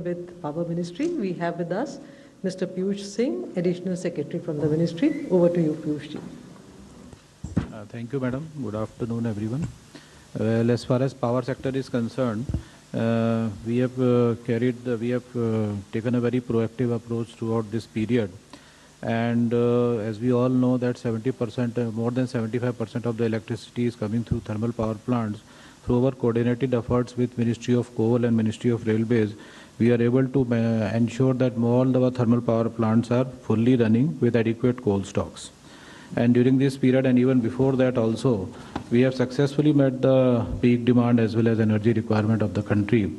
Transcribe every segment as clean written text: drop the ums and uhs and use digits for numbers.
With Power Ministry, we have with us Mr. Piyush Singh, Additional Secretary from the Ministry. Over to you, Piyush ji. Thank you, Madam. Good afternoon, everyone. Well, as far as power sector is concerned, we have taken a very proactive approach throughout this period. And as we all know that 70%, more than 75% of the electricity is coming through thermal power plants. Through our coordinated efforts with Ministry of Coal and Ministry of Railways, we are able to ensure that all our thermal power plants are fully running with adequate coal stocks. And during this period and even before that also, we have successfully met the peak demand as well as energy requirement of the country.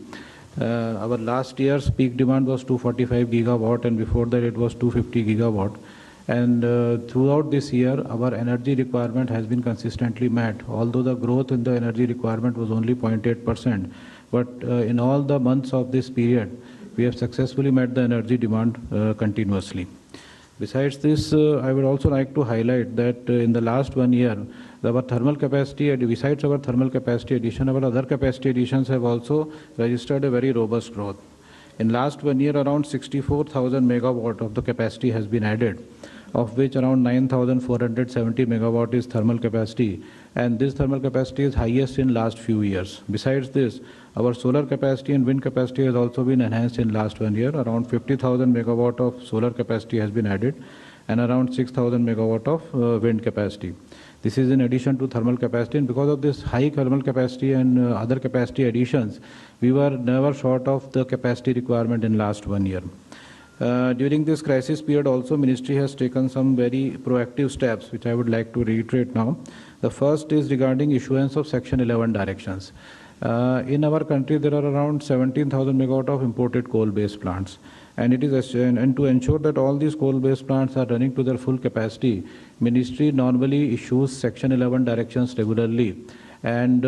Our last year's peak demand was 245 gigawatt, and before that it was 250 gigawatt. And throughout this year, our energy requirement has been consistently met, although the growth in the energy requirement was only 0.8%. But in all the months of this period, we have successfully met the energy demand continuously. Besides this, I would also like to highlight that in the last 1 year, our thermal capacity, besides our thermal capacity addition, our other capacity additions have also registered a very robust growth. In last 1 year, around 64,000 megawatt of the capacity has been added, of which around 9,470 megawatt is thermal capacity, and this thermal capacity is highest in last few years. Besides this, our solar capacity and wind capacity has also been enhanced in last 1 year. Around 50,000 megawatt of solar capacity has been added and around 6,000 megawatt of wind capacity. This is in addition to thermal capacity, and because of this high thermal capacity and other capacity additions, we were never short of the capacity requirement in last 1 year. During this crisis period also, Ministry has taken some very proactive steps, which I would like to reiterate now. The first is regarding issuance of Section 11 directions. In our country, there are around 17,000 megawatt of imported coal-based plants, and it is and to ensure that all these coal-based plants are running to their full capacity, Ministry normally issues Section 11 directions regularly. And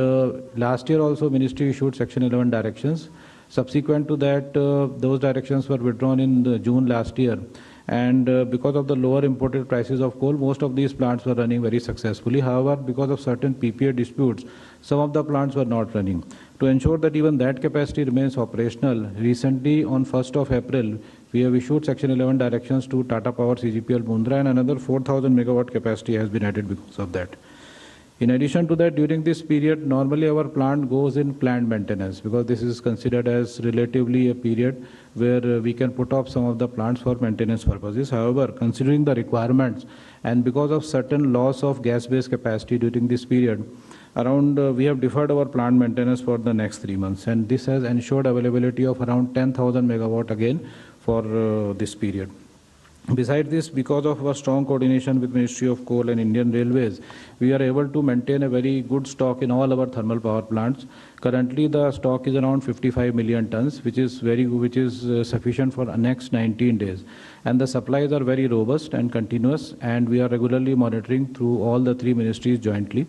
last year also, Ministry issued Section 11 directions. Subsequent to that, those directions were withdrawn in June last year. And because of the lower imported prices of coal, most of these plants were running very successfully. However, because of certain PPA disputes, some of the plants were not running. To ensure that even that capacity remains operational, recently on 1st of April, we have issued Section 11 directions to Tata Power CGPL Mundra, and another 4,000 megawatt capacity has been added because of that. In addition to that, during this period, normally our plant goes in planned maintenance, because this is considered as relatively a period where we can put off some of the plants for maintenance purposes. However, considering the requirements and because of certain loss of gas-based capacity during this period, we have deferred our plant maintenance for the next 3 months, and this has ensured availability of around 10,000 megawatt again for this period. Besides this, because of our strong coordination with Ministry of Coal and Indian Railways, we are able to maintain a very good stock in all our thermal power plants. Currently, the stock is around 55 million tons, which is sufficient for the next 19 days. And the supplies are very robust and continuous, and we are regularly monitoring through all the 3 ministries jointly.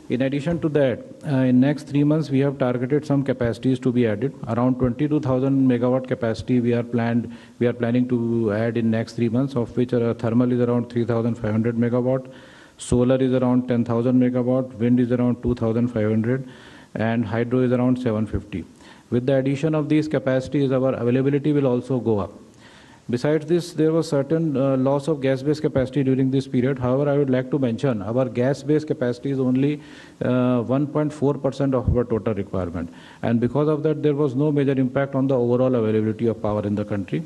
In addition to that, in next 3 months, we have targeted some capacities to be added. Around 22,000 megawatt capacity we are planning to add in next 3 months, of which thermal is around 3,500 megawatt, solar is around 10,000 megawatt, wind is around 2,500, and hydro is around 750. With the addition of these capacities, our availability will also go up. Besides this, there was certain loss of gas-based capacity during this period. However, I would like to mention our gas-based capacity is only 1.4% of our total requirement. And because of that, there was no major impact on the overall availability of power in the country.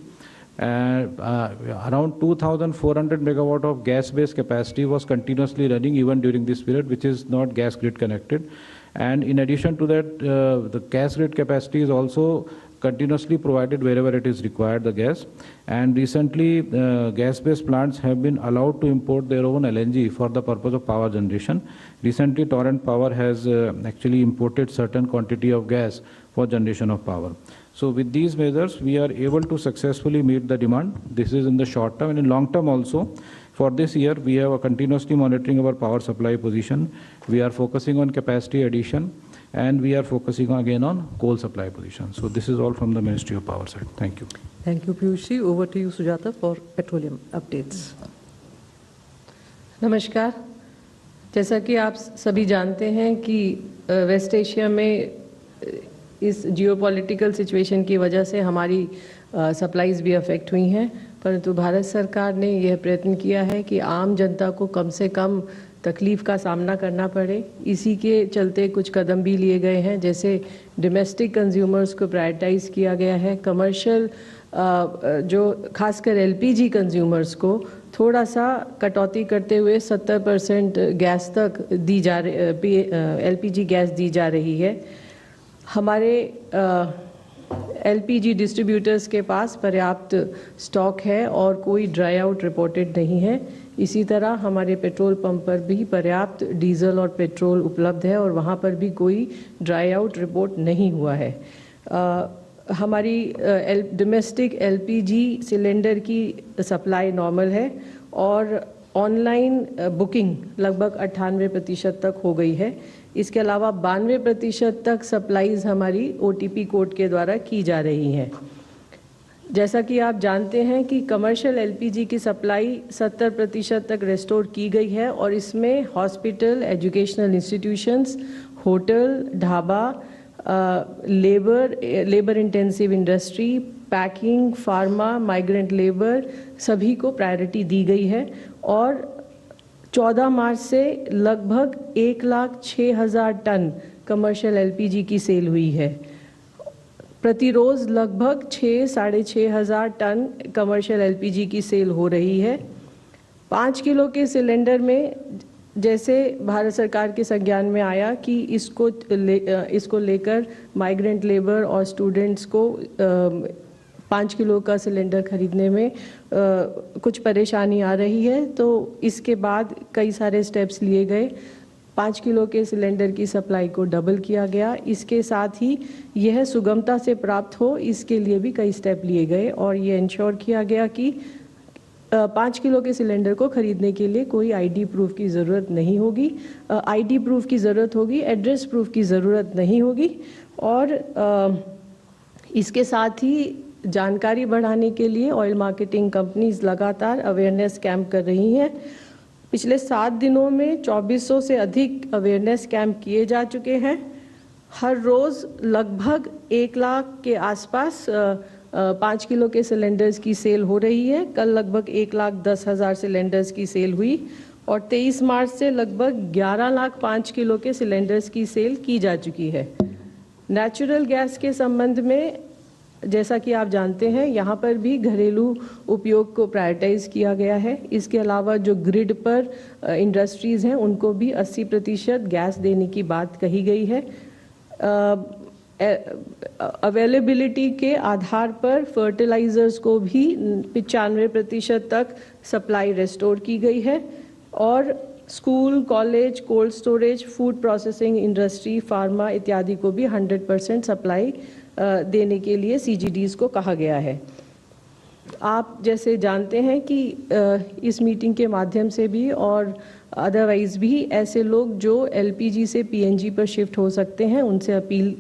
Around 2,400 megawatt of gas-based capacity was continuously running even during this period, which is not gas grid connected. And in addition to that, the gas grid capacity is also continuously provided wherever it is required, the gas. And recently, gas-based plants have been allowed to import their own LNG for the purpose of power generation. Recently, Torrent Power has actually imported certain quantity of gas for generation of power. So with these measures, we are able to successfully meet the demand. This is in the short term, and in long term also. For this year, we are continuously monitoring our power supply position. We are focusing on capacity addition, and we are focusing again on coal supply position. So this is all from the Ministry of Power side. Thank you. Thank you, Piyush ji. Over to you, Sujata, for petroleum updates. नमस्कार। जैसा कि आप सभी जानते हैं कि waste Asia में इस जियोपॉलिटिकल सिचुएशन की वजह से हमारी सप्लाईज भी अफेक्ट हुई हैं, परंतु भारत सरकार ने यह प्रयत्न किया है कि आम जनता को कम से कम तकलीफ़ का सामना करना पड़े। इसी के चलते कुछ कदम भी लिए गए हैं, जैसे डोमेस्टिक कंज्यूमर्स को प्रायोरिटाइज़ किया गया है। कमर्शियल जो खासकर एलपीजी कंज्यूमर्स को थोड़ा सा कटौती करते हुए 70% गैस तक दी जा रही एलपीजी गैस दी जा रही है। हमारे एलपीजी डिस्ट्रीब्यूटर्स के पास पर्याप्त स्टॉक है और कोई ड्राई आउट रिपोर्टेड नहीं है। इसी तरह हमारे पेट्रोल पंप पर भी पर्याप्त डीजल और पेट्रोल उपलब्ध है और वहाँ पर भी कोई ड्राई आउट रिपोर्ट नहीं हुआ है। हमारी डोमेस्टिक एलपीजी सिलेंडर की सप्लाई नॉर्मल है और ऑनलाइन बुकिंग लगभग 98% तक हो गई है। इसके अलावा 92% तक सप्लाईज हमारी ओटीपी कोड के द्वारा की जा रही हैं। जैसा कि आप जानते हैं कि कमर्शियल एलपीजी की सप्लाई 70% तक रेस्टोर की गई है और इसमें hospital, educational institutions, hotel, dhaba, labour intensive industry, packing, pharma, migrant labour सभी को प्रायोरिटी दी गई है और 14 मार्च से लगभग 1,06,000 टन कमर्शियल एलपीजी की सेल हुई है। प्रतिरोज़ लगभग 6-साढ़े 6,000 टन कमर्शियल एलपीजी की सेल हो रही है। 5 किलो के सिलेंडर में जैसे भारत सरकार के संज्ञान में आया कि इसको लेकर माइग्रेंट लेबर और स्टूडेंट्स को 5 किलो का सिलेंडर खरीदने में कुछ परेशानी आ रही है, तो इसके बाद कई सारे स्टेप्स लिए गए। 5 किलो के सिलेंडर की सप्लाई को डबल किया गया। इसके साथ ही यह सुगमता से प्राप्त हो, इसके लिए भी कई स्टेप लिए गए और ये इंश्योर किया गया कि 5 किलो के सिलेंडर को खरीदने के लिए कोई आईडी प्रूफ की ज़रूरत नहीं होगी। आईडी प्रूफ की ज़रूरत होगी, एड्रेस प्रूफ की ज़रूरत नहीं होगी। और इसके साथ ही जानकारी बढ़ाने के लिए ऑयल मार्केटिंग कंपनीज लगातार अवेयरनेस कैंप कर रही हैं। पिछले 7 दिनों में 2400 से अधिक अवेयरनेस कैंप किए जा चुके हैं। हर रोज़ लगभग 1 लाख के आसपास 5 किलो के सिलेंडर्स की सेल हो रही है। कल लगभग 1,10,000 सिलेंडर्स की सेल हुई और 23 मार्च से लगभग 11 लाख 5 किलो के सिलेंडर्स की सेल की जा चुकी है। नेचुरल गैस के संबंध में जैसा कि आप जानते हैं, यहाँ पर भी घरेलू उपयोग को प्रायोरिटाइज़ किया गया है। इसके अलावा जो ग्रिड पर इंडस्ट्रीज़ हैं उनको भी 80% गैस देने की बात कही गई है। अवेलेबिलिटी के आधार पर फर्टिलाइज़र्स को भी 95% तक सप्लाई रेस्टोर की गई है और school, college, cold storage, food processing industry, pharma इत्यादि को भी 100% सप्लाई देने के लिए सीजीडीज को कहा गया है। आप जैसे जानते हैं कि इस मीटिंग के माध्यम से भी और अदरवाइज़ भी ऐसे लोग जो एलपीजी से पीएनजी पर शिफ्ट हो सकते हैं उनसे अपील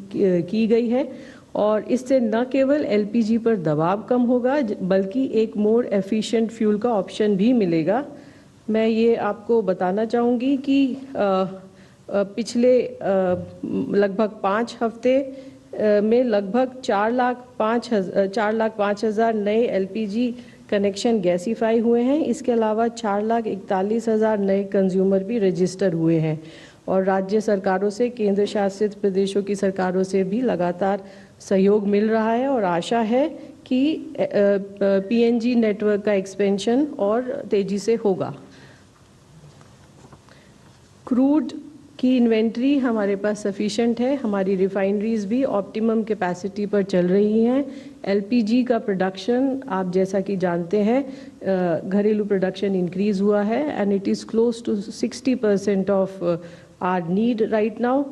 की गई है और इससे न केवल एलपीजी पर दबाव कम होगा बल्कि एक मोर एफिशिएंट फ्यूल का ऑप्शन भी मिलेगा। मैं ये आपको बताना चाहूँगी कि पिछले लगभग 5 हफ्ते में लगभग 4,05,000 नए एलपीजी कनेक्शन गैसीफाई हुए हैं। इसके अलावा 4,41,000 नए कंज्यूमर भी रजिस्टर हुए हैं और राज्य सरकारों से, केंद्र शासित प्रदेशों की सरकारों से भी लगातार सहयोग मिल रहा है और आशा है कि पीएनजी नेटवर्क का एक्सपेंशन और तेज़ी से होगा। क्रूड की इन्वेंट्री हमारे पास सफिशेंट है। हमारी रिफाइनरीज भी ऑप्टिमम कैपेसिटी पर चल रही हैं। एलपीजी का प्रोडक्शन आप जैसा कि जानते हैं घरेलू प्रोडक्शन इंक्रीज हुआ है and it is close to 60% of our need right now.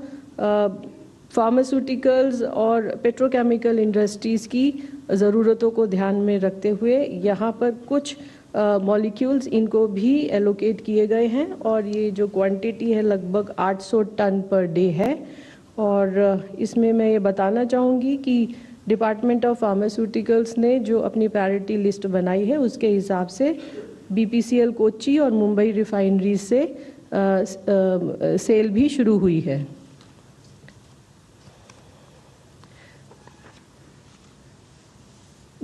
Pharmaceuticals और पेट्रोकेमिकल इंडस्ट्रीज़ की ज़रूरतों को ध्यान में रखते हुए यहाँ पर कुछ मॉलिक्यूल्स इनको भी एलोकेट किए गए हैं और ये जो क्वांटिटी है लगभग 800 टन पर डे है। और इसमें मैं ये बताना चाहूँगी कि डिपार्टमेंट ऑफ फार्मास्यूटिकल्स ने जो अपनी प्रायोरिटी लिस्ट बनाई है उसके हिसाब से बीपीसीएल कोच्चि और मुंबई रिफाइनरी से सेल भी शुरू हुई है।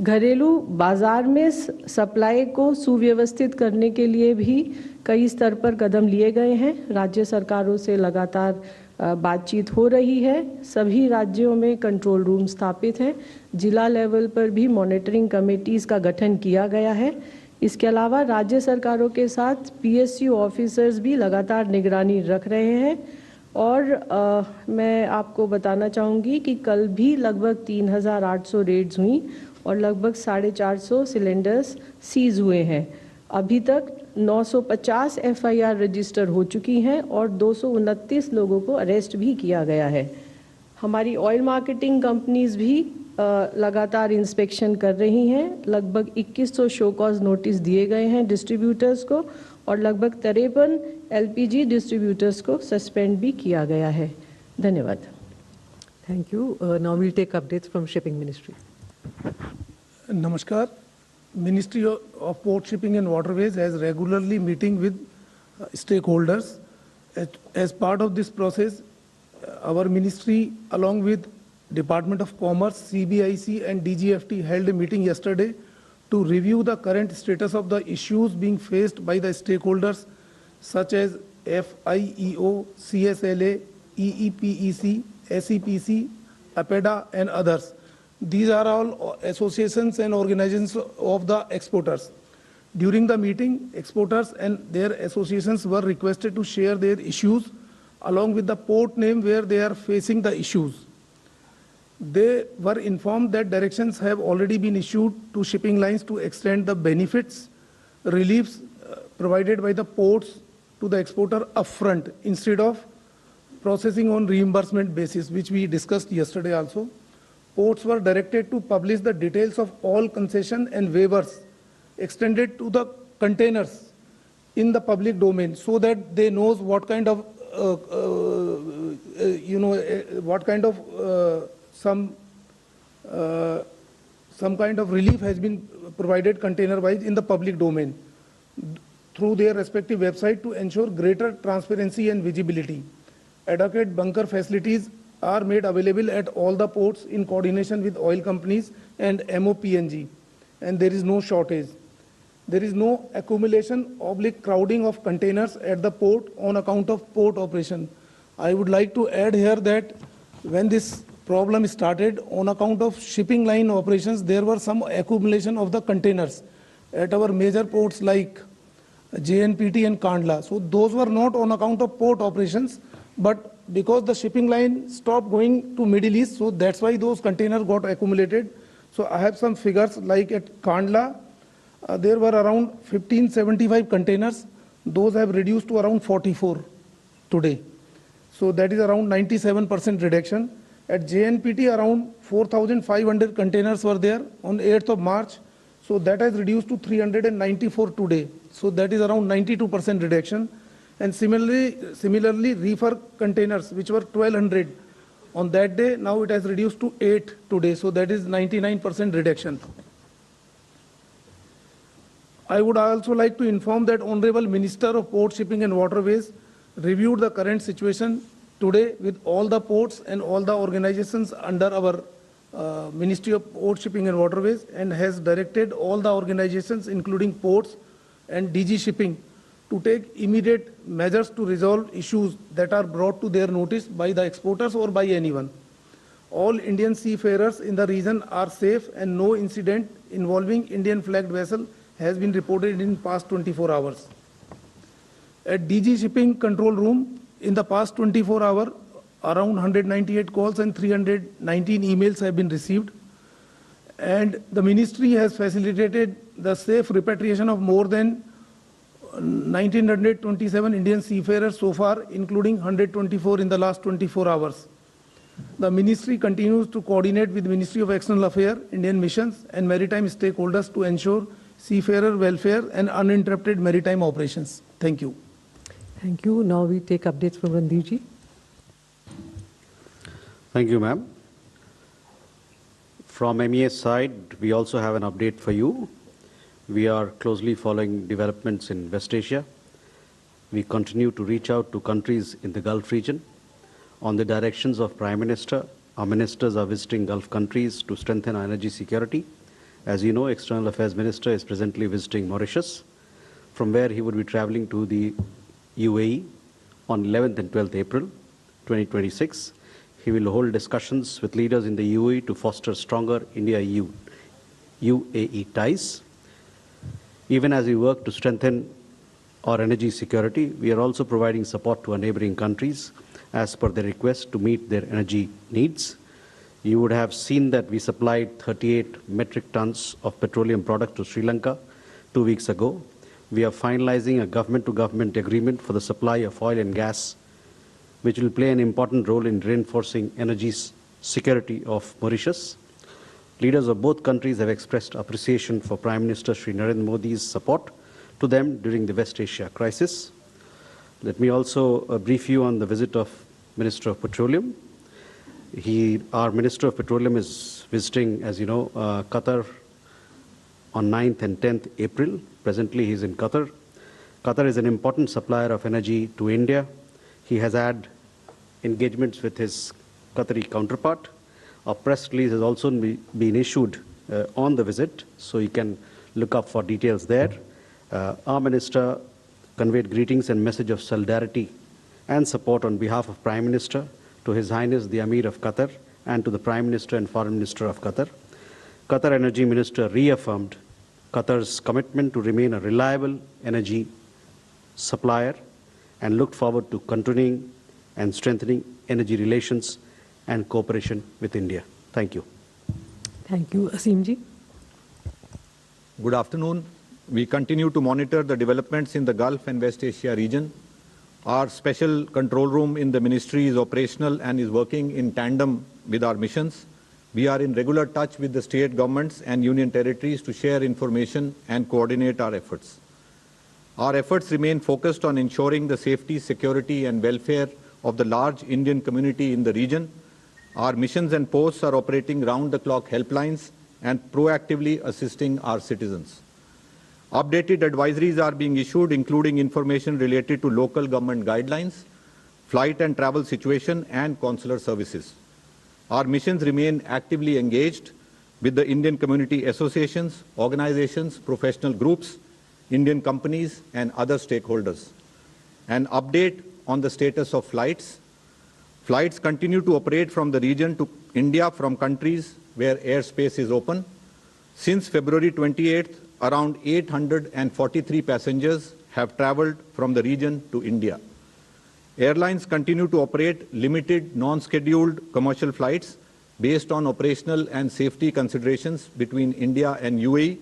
घरेलू बाजार में सप्लाई को सुव्यवस्थित करने के लिए भी कई स्तर पर कदम लिए गए हैं। राज्य सरकारों से लगातार बातचीत हो रही है। सभी राज्यों में कंट्रोल रूम स्थापित हैं। जिला लेवल पर भी मॉनिटरिंग कमेटीज़ का गठन किया गया है। इसके अलावा राज्य सरकारों के साथ पीएसयू ऑफिसर्स भी लगातार निगरानी रख रहे हैं। और मैं आपको बताना चाहूँगी कि कल भी लगभग 3,800 रेड्स हुई और लगभग 450 सिलेंडर्स सीज हुए हैं। अभी तक 950 एफआईआर रजिस्टर हो चुकी हैं और 229 लोगों को अरेस्ट भी किया गया है। हमारी ऑयल मार्केटिंग कंपनीज भी लगातार इंस्पेक्शन कर रही हैं। लगभग 2100 शो कॉज नोटिस दिए गए हैं डिस्ट्रीब्यूटर्स को और लगभग 53 एलपीजी डिस्ट्रीब्यूटर्स को सस्पेंड भी किया गया है। धन्यवाद। Thank you. Now we'll take updates from Shipping Ministry. Namaskar. Ministry of Port Shipping and Waterways has regularly meeting with stakeholders. As part of this process, our ministry along with Department of Commerce, CBIC and DGFT held a meeting yesterday to review the current status of the issues being faced by the stakeholders such as FIEO, CSLA, EEPEC, SEPC, APEDA and others. These are all associations and organizations of the exporters. During the meeting, exporters and their associations were requested to share their issues along with the port name where they are facing the issues. They were informed that directions have already been issued to shipping lines to extend the benefits, reliefs provided by the ports to the exporter upfront instead of processing on reimbursement basis, which we discussed yesterday also. Ports were directed to publish the details of all concession and waivers extended to the containers in the public domain so that they knows what kind of some kind of relief has been provided container-wise in the public domain through their respective website to ensure greater transparency and visibility. Adequate bunker facilities are made available at all the ports in coordination with oil companies and MOPNG, and there is no shortage. There is no accumulation / crowding of containers at the port on account of port operation. I would like to add here that when this problem started on account of shipping line operations, there were some accumulation of the containers at our major ports like JNPT and Kandla. So those were not on account of port operations, but because the shipping line stopped going to Middle East, so that's why those containers got accumulated. So I have some figures like at Kandla, there were around 1575 containers. Those have reduced to around 44 today. So that is around 97% reduction. At JNPT, around 4,500 containers were there on 8th of March. So that has reduced to 394 today. So that is around 92% reduction. And similarly, reefer containers, which were 1,200 on that day, now it has reduced to 8 today. So that is 99% reduction. I would also like to inform that Honorable Minister of Port Shipping and Waterways reviewed the current situation today with all the ports and all the organizations under our Ministry of Port Shipping and Waterways, and has directed all the organizations including ports and DG Shipping to take immediate measures to resolve issues that are brought to their notice by the exporters or by anyone. All Indian seafarers in the region are safe and no incident involving Indian flagged vessel has been reported in past 24 hours. At DG Shipping Control Room, in the past 24 hours, around 198 calls and 319 emails have been received. And the ministry has facilitated the safe repatriation of more than 1,927 Indian seafarers so far, including 124 in the last 24 hours. The ministry continues to coordinate with Ministry of External Affairs, Indian missions and maritime stakeholders to ensure seafarer welfare and uninterrupted maritime operations. Thank you. Thank you. Now we take updates from Randeep ji. Thank you, ma'am. From MEA's side, we also have an update for you. We are closely following developments in West Asia. We continue to reach out to countries in the Gulf region. On the directions of Prime Minister, our ministers are visiting Gulf countries to strengthen our energy security As you know, External Affairs Minister is presently visiting Mauritius, from where he would be traveling to the UAE on 11th and 12th April 2026. He will hold discussions with leaders in the UAE to foster stronger India-EU UAE ties. Even as we work to strengthen our energy security, we are also providing support to our neighboring countries as per their request to meet their energy needs. You would have seen that we supplied 38 metric tons of petroleum product to Sri Lanka 2 weeks ago. We are finalizing a government-to-government agreement for the supply of oil and gas, which will play an important role in reinforcing energy security of Mauritius. Leaders of both countries have expressed appreciation for Prime Minister Shri Narendra Modi's support to them during the West Asia crisis. Let me also brief you on the visit of Minister of Petroleum. Our Minister of Petroleum is visiting, as you know, Qatar on 9th and 10th April. Presently, he is in Qatar. Qatar is an important supplier of energy to India. He has had engagements with his Qatari counterpart. A press release has also been issued on the visit, so you can look up for details there. Our minister conveyed greetings and message of solidarity and support on behalf of Prime Minister to His Highness the Amir of Qatar and to the Prime Minister and Foreign Minister of Qatar. Qatar Energy Minister reaffirmed Qatar's commitment to remain a reliable energy supplier and looked forward to continuing and strengthening energy relations and cooperation with India. Thank you. Thank you. Asimji. Good afternoon. We continue to monitor the developments in the Gulf and West Asia region. Our special control room in the ministry is operational and is working in tandem with our missions. We are in regular touch with the state governments and union territories to share information and coordinate our efforts. Our efforts remain focused on ensuring the safety, security, and welfare of the large Indian community in the region. Our missions and posts are operating round-the-clock helplines and proactively assisting our citizens. Updated advisories are being issued, including information related to local government guidelines, flight and travel situation, and consular services. Our missions remain actively engaged with the Indian community associations, organizations, professional groups, Indian companies, and other stakeholders. An update on the status of flights. Flights continue to operate from the region to India from countries where airspace is open. Since February 28th, around 843 passengers have traveled from the region to India. Airlines continue to operate limited, non-scheduled commercial flights based on operational and safety considerations between India and UAE.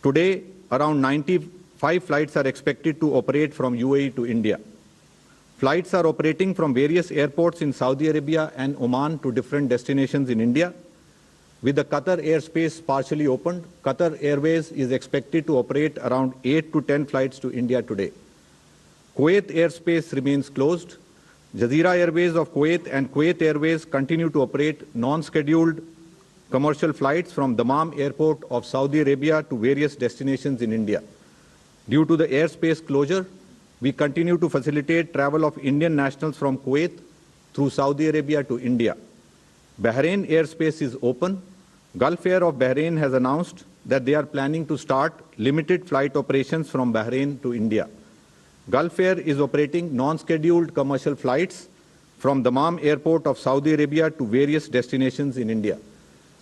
Today, around 95 flights are expected to operate from UAE to India. Flights are operating from various airports in Saudi Arabia and Oman to different destinations in India. With the Qatar airspace partially opened, Qatar Airways is expected to operate around 8 to 10 flights to India today. Kuwait airspace remains closed. Jazeera Airways of Kuwait and Kuwait Airways continue to operate non-scheduled commercial flights from Dammam Airport of Saudi Arabia to various destinations in India. Due to the airspace closure, we continue to facilitate travel of Indian nationals from Kuwait through Saudi Arabia to India. Bahrain airspace is open. Gulf Air of Bahrain has announced that they are planning to start limited flight operations from Bahrain to India. Gulf Air is operating non-scheduled commercial flights from Dammam Airport of Saudi Arabia to various destinations in India.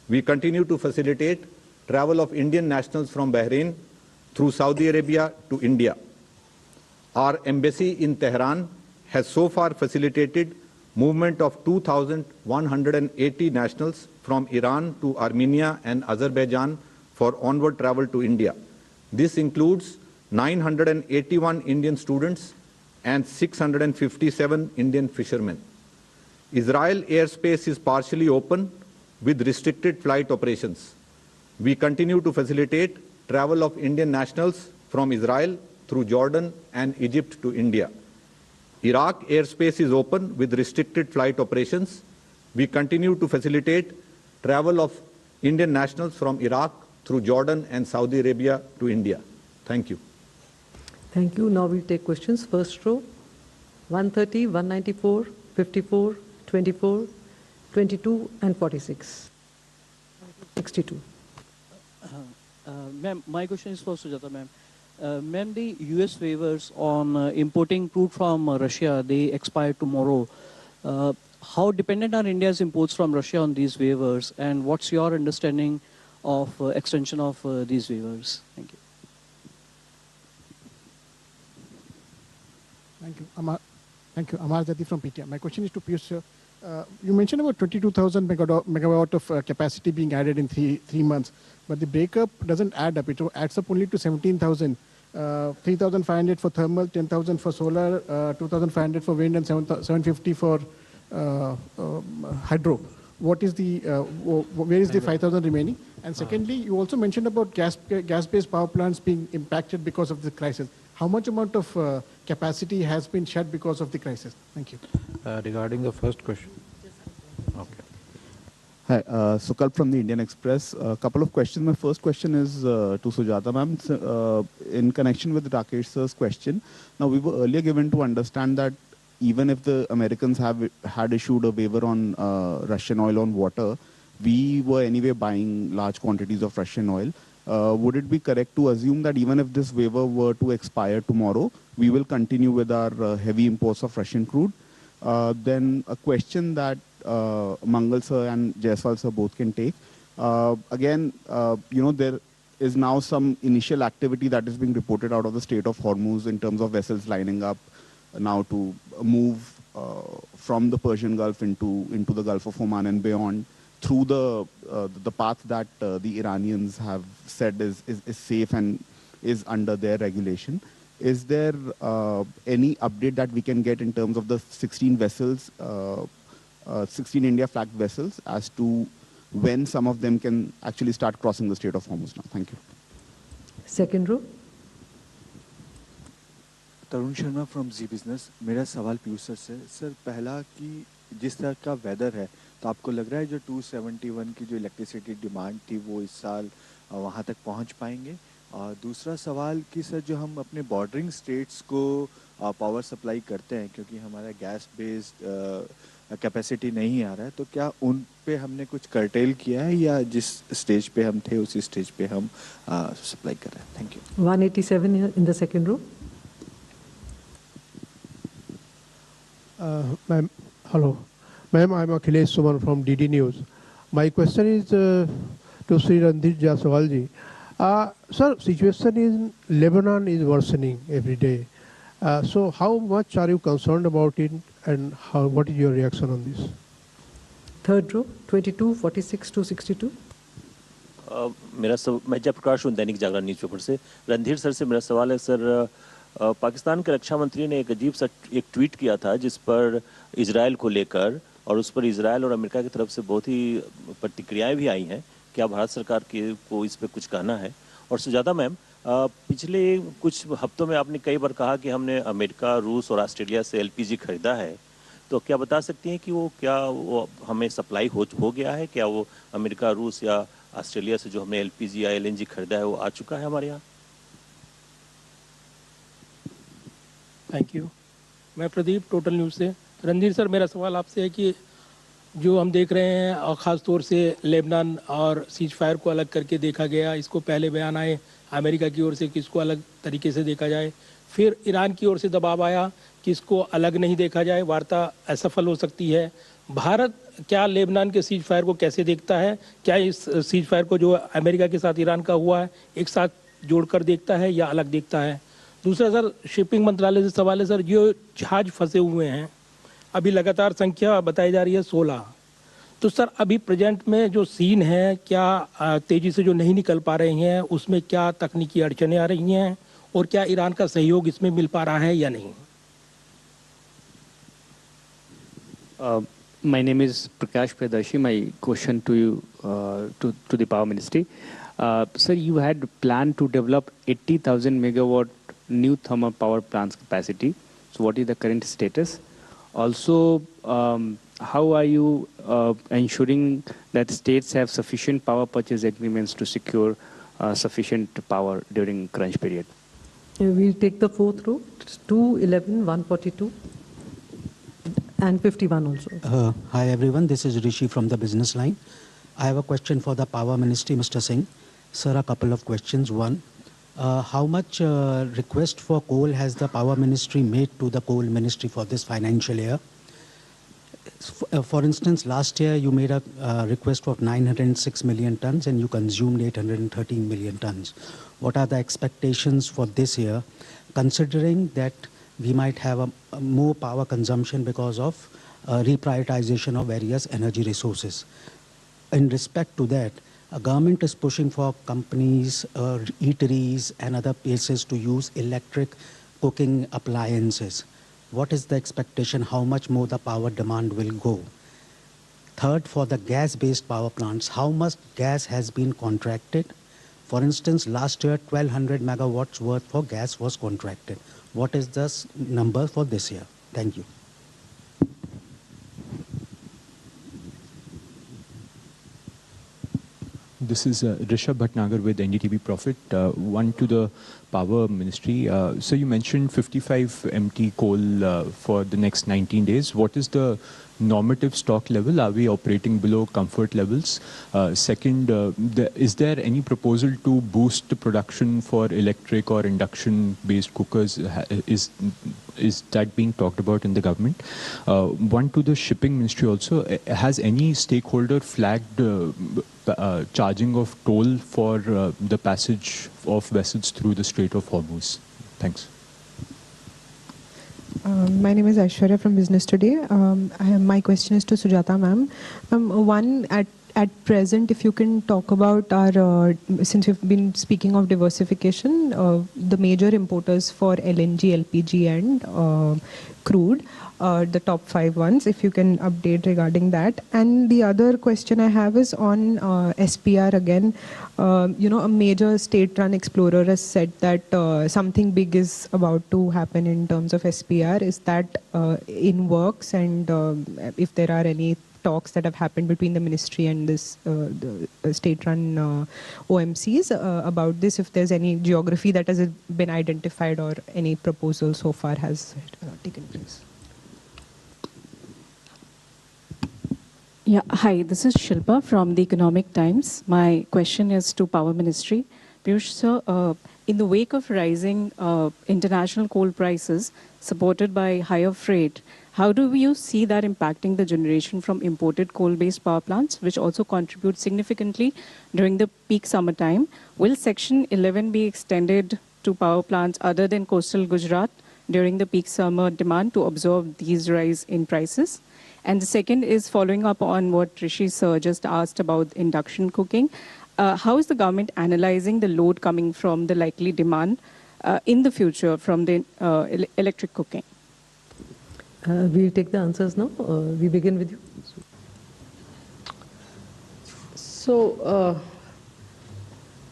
We continue to facilitate travel of Indian nationals from Bahrain through Saudi Arabia to India. Our embassy in Tehran has so far facilitated movement of 2,180 nationals from Iran to Armenia and Azerbaijan for onward travel to India. This includes 981 Indian students and 657 Indian fishermen. Israel airspace is partially open with restricted flight operations. We continue to facilitate travel of Indian nationals from Israel through Jordan and Egypt to India. Iraq airspace is open with restricted flight operations. We continue to facilitate travel of Indian nationals from Iraq through Jordan and Saudi Arabia to India. Thank you. Thank you. Now we'll take questions. First row, 130, 194, 54, 24, 22, and 46. 62. Ma'am, my question is for Sujata, ma'am. Ma'am, the US waivers on importing crude from Russia, they expire tomorrow. How dependent are India's imports from Russia on these waivers, and what's your understanding of extension of these waivers? Thank you. Thank you. Thank you. Amar Jati from PTI. My question is to Piyush, sir. You mentioned about 22,000 megawatt of capacity being added in three months, but the breakup doesn't add up. It adds up only to 17,000. 3,500 for thermal, 10,000 for solar, 2,500 for wind, and 750 for hydro. What is the where is the 5,000 remaining? And secondly, you also mentioned about gas-based power plants being impacted because of the crisis. How much amount of capacity has been shut because of the crisis? Thank you. Regarding the first question. Okay. Hi, Sukal from the Indian Express. A couple of questions. My first question is to Sujata ma'am. In connection with Rakesh sir's question, now we were earlier given to understand that even if the Americans had issued a waiver on Russian oil on water, we were anyway buying large quantities of Russian oil. Would it be correct to assume that even if this waiver were to expire tomorrow, we will continue with our heavy imports of Russian crude? Then a question that Mangal sir and Jaiswal sir both can take. Again, there is now some initial activity that is being reported out of the Strait of Hormuz in terms of vessels lining up now to move from the Persian Gulf into the Gulf of Oman and beyond through the path that the Iranians have said is safe and is under their regulation. Is there any update that we can get in terms of the 16 vessels, 16 India-flagged vessels, as to when some of them can actually start crossing the Strait of Hormuz now? Thank you. Second row. Tarun Sharma from Zee business. मेरा सवाल Piyush sir से. Sir पहला कि जिस तरह का weather है तो आपको लग रहा है जो 271 की जो इलेक्ट्रिसिटी डिमांड थी वो इस साल वहाँ तक पहुँच पाएंगे? और दूसरा सवाल कि सर जो हम अपने बॉर्डरिंग स्टेट्स को पावर सप्लाई करते हैं क्योंकि हमारा गैस बेस्ड कैपेसिटी नहीं आ रहा है, तो क्या उन पे हमने कुछ कर्टेल किया है या जिस स्टेज पे हम थे उसी स्टेज पे हम सप्लाई कर रहे हैं? Thank you. 187 in the second row. Ma'am, hello. Ma'am, I'm Akhilesh Suman from DD News. My question is to Sri Randhir Jaiswal ji. Sir, situation in Lebanon is worsening every day. So how much are you concerned about it and what is your reaction on this? Third row, 22, 46 to 62. मैं जयप्रकाश हूँ Dainik Jagran newspaper से. Randhir sir से मेरा सवाल है. Sir, Pakistan के रक्षा मंत्री ने एक अजीब सा एक ट्वीट किया था जिस पर इजराइल को लेकर, और उस पर इजराइल और अमेरिका की तरफ से बहुत ही प्रतिक्रियाएं भी आई हैं. क्या भारत सरकार को इस पर कुछ कहना है? और सुजाता मैम, पिछले कुछ हफ्तों में आपने कई बार कहा कि हमने अमेरिका, रूस और ऑस्ट्रेलिया से एलपीजी खरीदा है, तो क्या बता सकती हैं कि वो हमें सप्लाई हो गया है? क्या वो अमेरिका, रूस या ऑस्ट्रेलिया से जो हमने एलपीजी या एलएनजी खरीदा है वो आ चुका है हमारे यहाँ? Thank you. मैं प्रदीप, टोटल न्यूज़ से. रणधीर सर, मेरा सवाल आपसे है कि जो हम देख रहे हैं और ख़ास तौर से लेबनान और सीज फायर को अलग करके देखा गया, इसको पहले बयान आए अमेरिका की ओर से कि इसको अलग तरीके से देखा जाए, फिर ईरान की ओर से दबाव आया कि इसको अलग नहीं देखा जाए, वार्ता असफल हो सकती है. भारत क्या लेबनान के सीज फायर को कैसे देखता है? क्या इस सीज फायर को जो अमेरिका के साथ ईरान का हुआ है एक साथ जोड़कर देखता है या अलग देखता है? दूसरा सर, शिपिंग मंत्रालय से सवाल है. सर, जो जहाज फंसे हुए हैं अभी लगातार संख्या बताई जा रही है 16. तो सर अभी प्रेजेंट में जो सीन है, क्या तेज़ी से जो नहीं निकल पा रहे हैं उसमें क्या तकनीकी अड़चनें आ रही हैं और क्या ईरान का सहयोग इसमें मिल पा रहा है या नहीं? My name is Prakash Predarshi. My question to you, to the Power Ministry. Sir, you had planned to develop 80,000 megawatt new thermal power plants capacity. So what is the current status? Also, how are you ensuring that states have sufficient power purchase agreements to secure sufficient power during crunch period? We'll take the fourth row, 211, 142, and 51 also. Hi everyone, this is Rishi from the Business Line. I have a question for the Power Ministry, Mr. Singh. Sir, a couple of questions. One, how much request for coal has the Power Ministry made to the Coal Ministry for this financial year? For instance, last year you made a request of 906 million tons and you consumed 813 million tons. What are the expectations for this year, considering that we might have a more power consumption because of reprioritization of various energy resources? In respect to that, a government is pushing for companies, eateries and other places to use electric cooking appliances. What is the expectation? How much more the power demand will go? Third, for the gas-based power plants, how much gas has been contracted? For instance, last year, 1,200 megawatts worth for gas was contracted. What is the number for this year? Thank you. This is Rishabh Bhatnagar with NDTV Profit. One to the Power Ministry. So you mentioned 55 MT coal for the next 19 days. What is the normative stock level? Are we operating below comfort levels? Second, is there any proposal to boost the production for electric or induction-based cookers? Is that being talked about in the government? One to the Shipping Ministry also. Has any stakeholder flagged charging of toll for the passage of vessels through the Strait of Hormuz? Thanks. My name is Aishwarya from Business Today. My question is to Sujata ma'am. One, at present, if you can talk about our, since we've been speaking of diversification, the major importers for LNG, LPG and crude, the top 5 ones, if you can update regarding that. And the other question I have is on SPR again. A major state-run explorer has said that something big is about to happen in terms of SPR. Is that in works? And if there are any talks that have happened between the ministry and this the state-run OMCs about this, if there's any geography that has been identified or any proposal so far has taken place. Yeah, hi, this is Shilpa from the Economic Times. My question is to Power Ministry. Piyush sir, in the wake of rising international coal prices supported by higher freight, how do you see that impacting the generation from imported coal-based power plants, which also contribute significantly during the peak summertime? Will Section 11 be extended to power plants other than coastal Gujarat during the peak summer demand to absorb these rise in prices? And the second is following up on what Rishi sir just asked about induction cooking. How is the government analyzing the load coming from the likely demand in the future from the electric cooking? We'll take the answers now. We begin with you. So,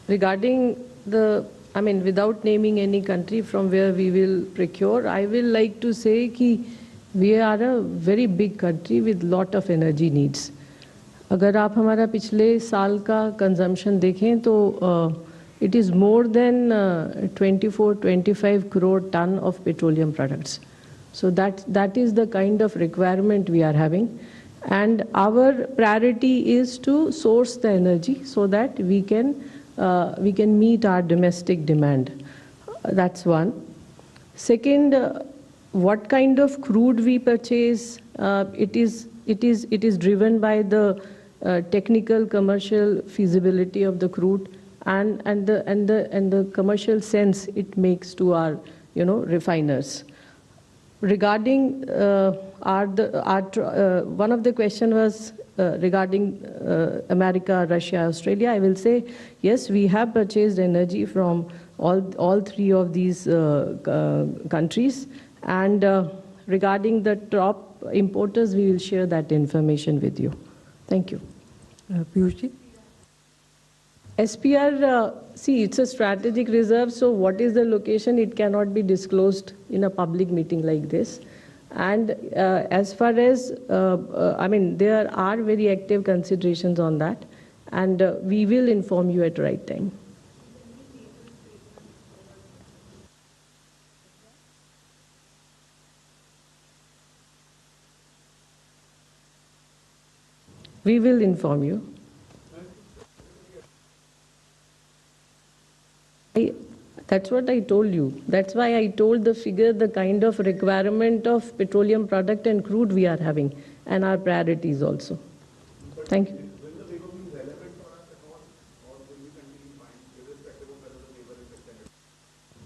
regarding without naming any country from where we will procure, I will like to say that we are a very big country with lot of energy needs. अगर आप हमारा पिछले साल का consumption देखें तो it is more than 24-25 crore ton of petroleum products. So that is the kind of requirement we are having. And our priority is to source the energy so that we can meet our domestic demand. That's one. Second, what kind of crude we purchase, it is driven by the technical commercial feasibility of the crude and the commercial sense it makes to our refiners. Regarding one of the question was regarding America, Russia, Australia. I will say yes, we have purchased energy from all 3 of these countries. And regarding the top importers, we will share that information with you. Thank you. Piyush ji? SPR, see, it's a strategic reserve, so what is the location? It cannot be disclosed in a public meeting like this. And as far as, there are very active considerations on that, and we will inform you at the right time. We will inform you. That's what I told you. That's why I told the figure, the kind of requirement of petroleum product and crude we are having, and our priorities also. Thank you.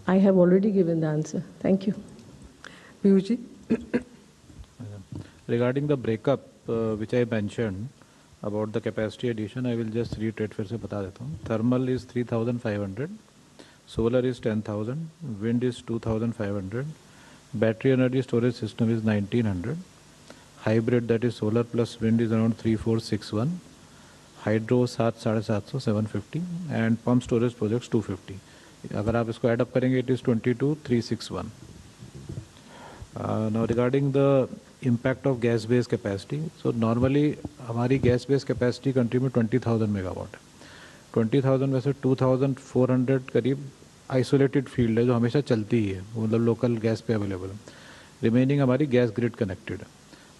I have already given the answer. Thank you. Piyush ji? Regarding the breakup, which I mentioned about the capacity addition, I will just reiterate फिर से बता देता हूँ. Thermal is 3,500, solar is 10,000, wind is 2,500, battery energy storage system is 1,900, hybrid that is solar plus wind is around 3,461, hydro 750, 750, and pump storage projects 250. अगर आप इसको add up करेंगे, it is 22,361. Now regarding the impact of gas based capacity, so normally हमारी gas based capacity country में 20,000 megawatt है. 20,000 में से 2,400 करीब आइसोलेटेड फील्ड है जो हमेशा चलती ही है, मतलब लोकल गैस पे अवेलेबल है. रिमेनिंग हमारी गैस ग्रिड कनेक्टेड है.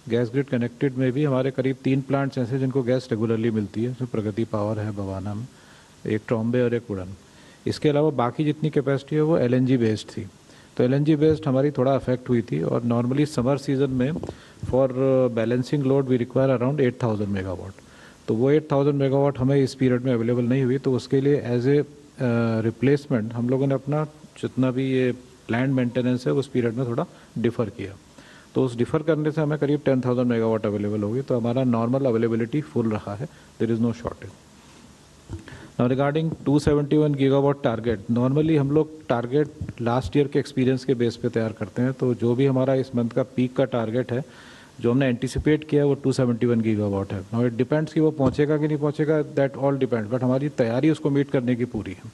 गैस ग्रिड कनेक्टेड में भी हमारे करीब 3 प्लांट्स ऐसे जिनको गैस रेगुलरली मिलती है, उसमें प्रगति पावर है बवाना में, एक ट्रॉम्बे और एक उड़न. इसके अलावा बाकी जितनी कैपेसिटी है वो LNG बेस्ड थी. तो LNG बेस्ड हमारी थोड़ा अफेक्ट हुई थी, और नॉर्मली समर सीजन में for balancing load we require around 8,000 megawatt. तो वो 8,000 मेगावाट हमें इस पीरियड में अवेलेबल नहीं हुई, तो उसके लिए एज ए रिप्लेसमेंट हम लोगों ने अपना जितना भी ये प्लान मेंटेनेंस है उस पीरियड में थोड़ा डिफ़र किया. तो उस डिफ़र करने से हमें करीब 10,000 मेगावाट अवेलेबल होगी. तो हमारा नॉर्मल अवेलेबिलिटी फुल रहा है, there is no shortage. Now regarding 271 gigawatt target, normally हम लोग टारगेट लास्ट ईयर के एक्सपीरियंस के बेस पे तैयार करते हैं. तो जो भी हमारा इस मंथ का पीक का टारगेट है जो हमने एंटिसिपेट किया है वो 271 गीगावाट है. नाउ इट डिपेंड्स कि वो पहुंचेगा कि नहीं पहुंचेगा, दैट ऑल डिपेंड्स, बट हमारी तैयारी उसको मीट करने की पूरी है.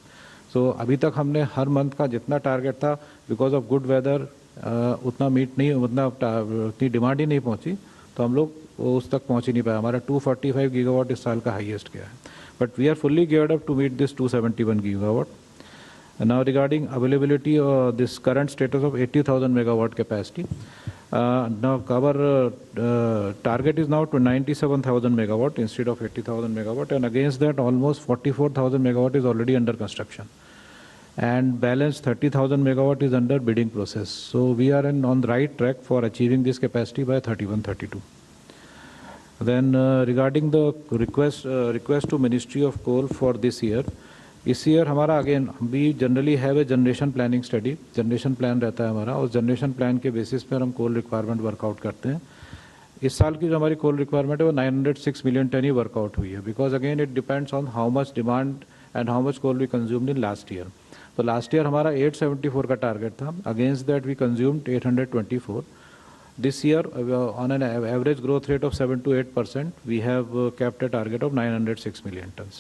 सो अभी तक हमने हर मंथ का जितना टारगेट था, बिकॉज ऑफ गुड वेदर उतना मीट नहीं, उतनी डिमांड ही नहीं पहुँची, तो हम लोग उस तक पहुँच ही नहीं पाए. हमारा 245 गीगावाट इस साल का हाईएस्ट गया है. But we are fully geared up to meet this 271 gigawatt. And now regarding availability, this current status of 80,000 megawatt capacity. Now our target is now to 97,000 megawatt instead of 80,000 megawatt, and against that almost 44,000 megawatt is already under construction. And balance 30,000 megawatt is under bidding process. So we are on the right track for achieving this capacity by 31-32. Then regarding the request to Ministry of Coal for this year, इस year हमारा again we generally have a generation planning study, generation plan रहता है हमारा, और generation plan के basis पर हम कोल requirement workout करते हैं. इस साल की जो हमारी कोल रिक्वायरमेंट है वो 906 मिलियन टन ही वर्कआउट हुई है, because again it depends on how much demand and how much coal we consumed in last year. तो लास्ट ईयर हमारा 874 का टारगेट था, against that we consumed 824. This year, on an average growth rate of 7 to 8%, we have kept a target of 906 million tons.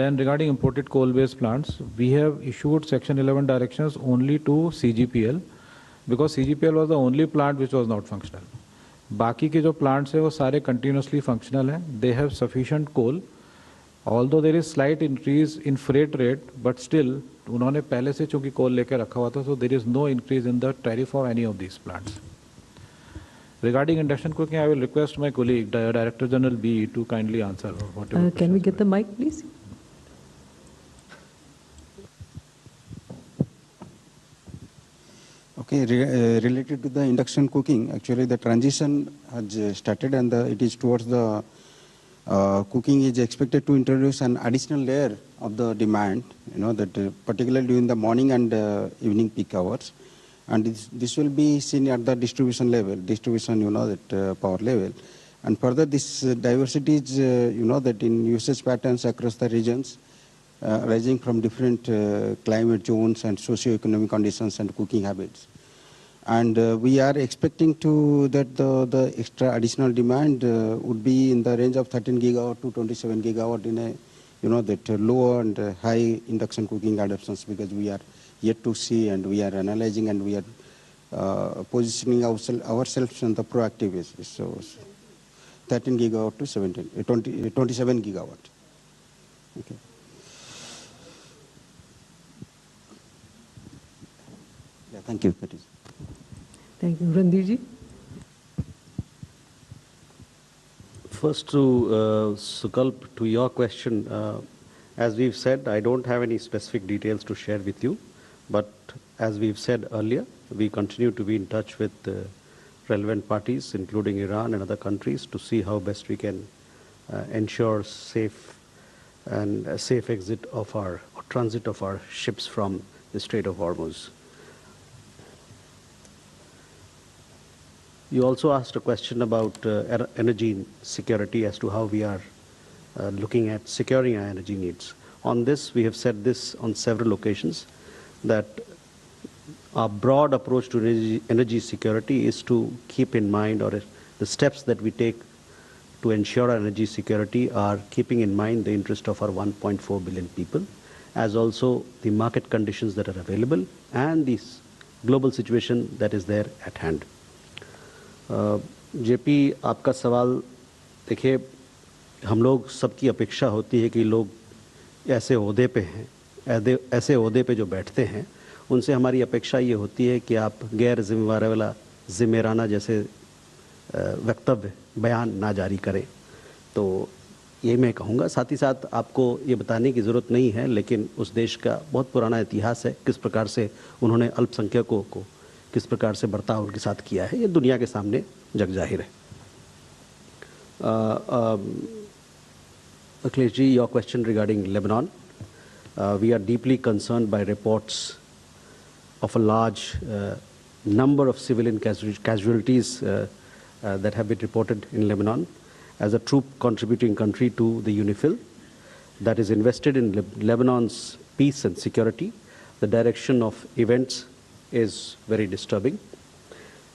Then regarding imported coal-based plants, we have issued Section 11 directions only to CGPL, because CGPL was the only plant which was not functional. बाकी के जो plants हैं वो सारे continuously functional हैं. They have sufficient coal. Although there is slight increase in freight rate, but still उन्होंने पहले से चूंकि कोल लेकर रखा हुआ था, so there is no increase in the tariff of any of these plants. Regarding induction cooking, I will request my colleague, Director General B, to kindly answer whatever. Can we get the mic, please? Okay, related to the induction cooking, actually the transition has started, and it is towards the cooking is expected to introduce an additional layer of the demand, that particularly during the morning and evening peak hours. And this will be seen at the distribution level, that power level. And further, this diversity is, that in usage patterns across the regions, rising from different climate zones and socio-economic conditions and cooking habits. And we are expecting that the extra additional demand would be in the range of 13 gigawatt to 27 gigawatt in a, that low and high induction cooking adoptions, because we are yet to see, and we are analyzing, and we are positioning ourselves on the proactive basis. So 13 gigawatt to 27 gigawatt. Okay. Yeah, thank you. That is. Thank you. Randir ji? First to Sukalp, to your question, As we've said, I don't have any specific details to share with you, but as we've said earlier, we continue to be in touch with relevant parties, including Iran and other countries, to see how best we can ensure safe and a safe exit of our or transit of our ships from the Strait of Hormuz. You also asked a question about energy security as to how we are looking at securing our energy needs. On this, we have said this on several occasions, that our broad approach to energy security is to keep in mind, or the steps that we take to ensure our energy security are keeping in mind the interest of our 1.4 billion people, as also the market conditions that are available and the global situation that is there at hand. JP, आपका सवाल देखिए, हम लोग सबकी अपेक्षा होती है कि लोग ऐसे ओहदे पे हैं, ऐसे ओहदे पे जो बैठते हैं, उनसे हमारी अपेक्षा ये होती है कि आप गैर जिम्मेवार वाला जिम्मेराना जैसे वक्तव्य बयान ना जारी करें। तो ये मैं कहूँगा। साथ ही साथ आपको ये बताने की ज़रूरत नहीं है, लेकिन उस देश का बहुत पुराना इतिहास है, किस प्रकार से उन्होंने अल्पसंख्यकों को किस प्रकार से बर्ताव उनके साथ किया है, ये दुनिया के सामने जग जाहिर है। Akhilesh ji, your question regarding Lebanon. We are deeply concerned by reports of a large number of civilian casualties that have been reported in Lebanon. As a troop contributing country to the UNIFIL that is invested in Lebanon's peace and security, the direction of events is very disturbing.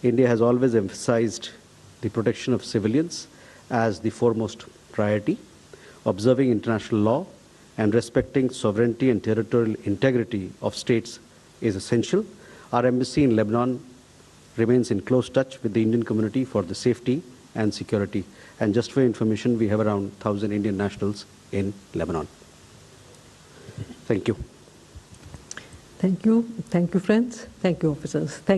India has always emphasized the protection of civilians as the foremost priority. Observing international law and respecting sovereignty and territorial integrity of states is essential. Our embassy in Lebanon remains in close touch with the Indian community for the safety and security. And just for information, we have around 1,000 Indian nationals in Lebanon. Thank you. Thank you. Thank you, friends. Thank you, officers. Thank